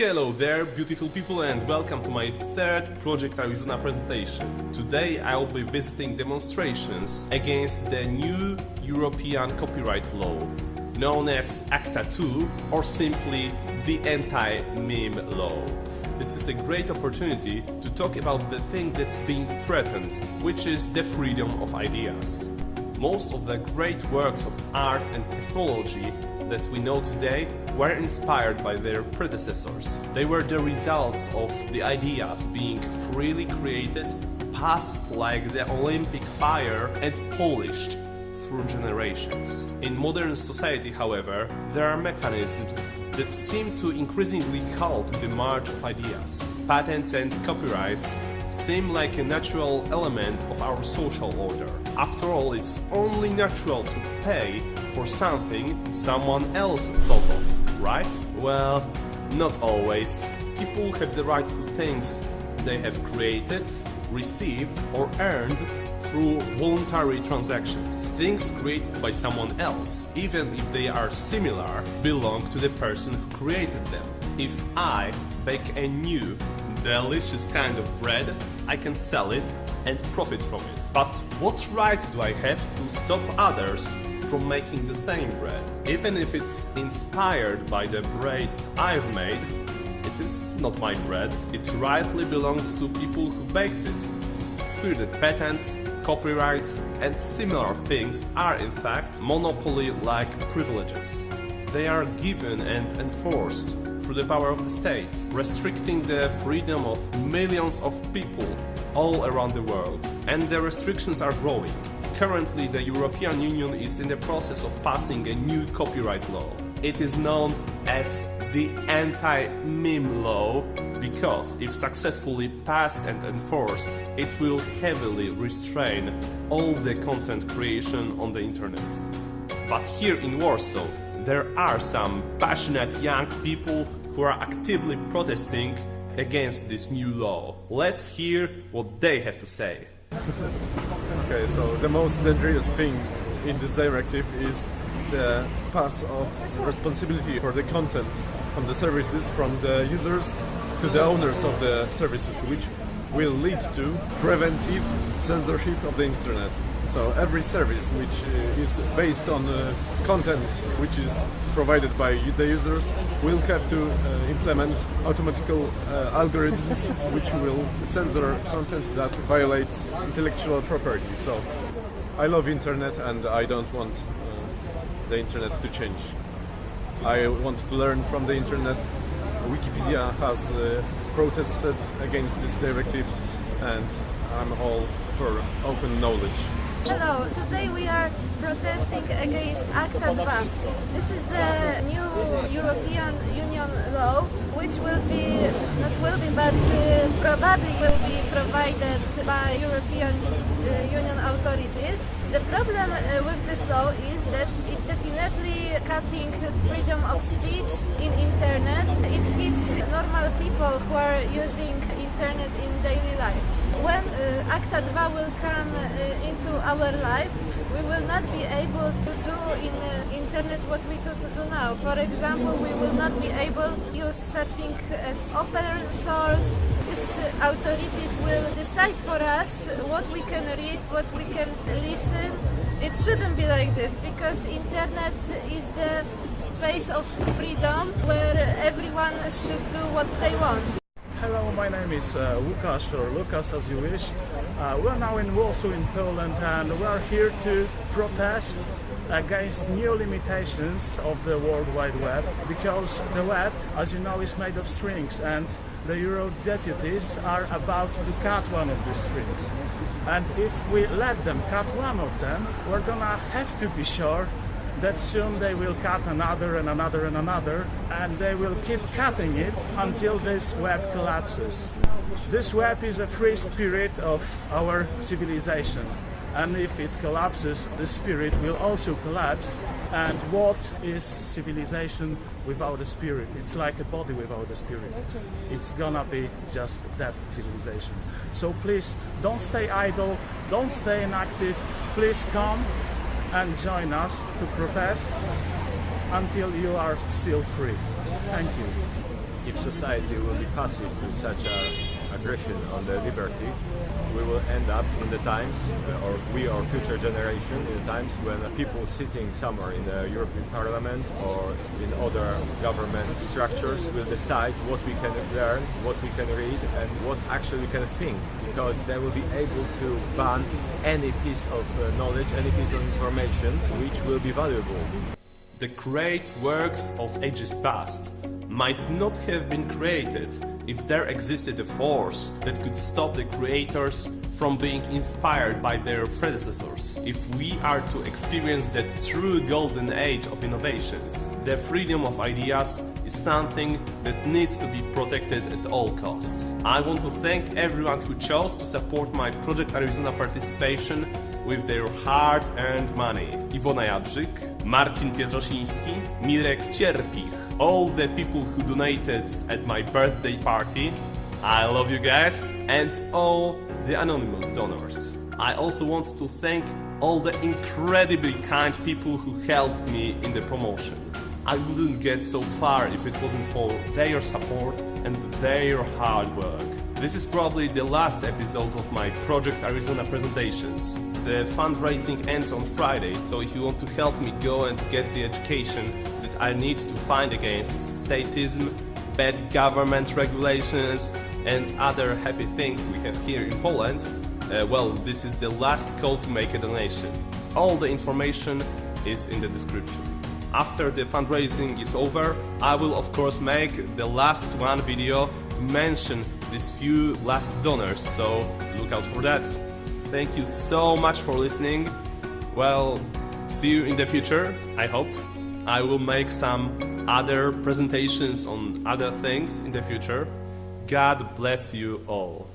Hello there, beautiful people, and welcome to my third Project Arizona presentation. Today I'll be visiting demonstrations against the new European copyright law, known as ACTA 2 or simply the anti-meme law. This is a great opportunity to talk about the thing that's being threatened, which is the freedom of ideas. Most of the great works of art and technology that we know today were inspired by their predecessors. They were the results of the ideas being freely created, passed like the Olympic fire, and polished through generations. In modern society, however, there are mechanisms that seem to increasingly halt the march of ideas. Patents and copyrights seem like a natural element of our social order. After all, it's only natural to pay for something someone else thought of, right? Well, not always. People have the right to things they have created, received, or earned through voluntary transactions. Things created by someone else, even if they are similar, belong to the person who created them. If I bake a new, delicious kind of bread, I can sell it and profit from it. But what right do I have to stop others from making the same bread? Even if it's inspired by the bread I've made, it is not my bread. It rightly belongs to people who baked it. It's clear that patents, copyrights, and similar things are in fact monopoly-like privileges. They are given and enforced through the power of the state, restricting the freedom of millions of people all around the world. And the restrictions are growing. Currently, the European Union is in the process of passing a new copyright law. It is known as the anti-meme law because, if successfully passed and enforced, it will heavily restrain all the content creation on the internet. But here in Warsaw, there are some passionate young people who are actively protesting against this new law. Let's hear what they have to say. Okay, so the most dangerous thing in this directive is the pass of responsibility for the content on the services from the users to the owners of the services, which will lead to preventive censorship of the internet. So every service which is based on content which is provided by the users will have to implement automatical algorithms which will censor content that violates intellectual property. So I love internet and I don't want the internet to change. I want to learn from the internet. Wikipedia has protested against this directive and I'm all for open knowledge. Hello, today we are protesting against ACTA 2. This is the new European Union law, which probably will be provided by European Union authorities. The problem with this law is that it's definitely cutting freedom of speech in internet. It hits normal people who are using internet in daily life. When ACTA 2 will come into our life, we will not be able to do in internet what we do now. For example, we will not be able to use such things as open source. These authorities will decide for us what we can read, what we can listen. It shouldn't be like this because internet is the space of freedom where everyone should do what they want. Hello, my name is Łukasz, or Lucas as you wish. We're now in Warsaw in Poland and we're here to protest against new limitations of the World Wide Web because the web, as you know, is made of strings and the Euro deputies are about to cut one of these strings. And if we let them cut one of them, we're gonna have to be sure that soon they will cut another and another and another, and they will keep cutting it until this web collapses. This web is a free spirit of our civilization, and if it collapses, the spirit will also collapse. And what is civilization without a spirit? It's like a body without a spirit. It's gonna be just that civilization. So please, don't stay idle, don't stay inactive, please come and join us to protest until you are still free. Thank you. if society will be passive to such aggression on the liberty, we will end up in the times, or we or future generation, in the times when people sitting somewhere in the European Parliament or in other government structures will decide what we can learn, what we can read, and what actually we can think, because they will be able to ban any piece of knowledge, any piece of information which will be valuable. The great works of ages past might not have been created if there existed a force that could stop the creators from being inspired by their predecessors. If we are to experience the true golden age of innovations, the freedom of ideas is something that needs to be protected at all costs. I want to thank everyone who chose to support my Project Arizona participation with their hard-earned money. Iwona Jadrzyk, Marcin Pietrosiński, Mirek Cierpich, all the people who donated at my birthday party, I love you guys, and all the anonymous donors. I also want to thank all the incredibly kind people who helped me in the promotion. I wouldn't get so far if it wasn't for their support and their hard work. This is probably the last episode of my Project Arizona presentations. The fundraising ends on Friday, so if you want to help me go and get the education that I need to fight against statism, bad government regulations, and other happy things we have here in Poland, well, this is the last call to make a donation. All the information is in the description. After the fundraising is over, I will of course make the last one video to mention these few last donors, so look out for that. Thank you so much for listening. Well, see you in the future, I hope. I will make some other presentations on other things in the future. God bless you all.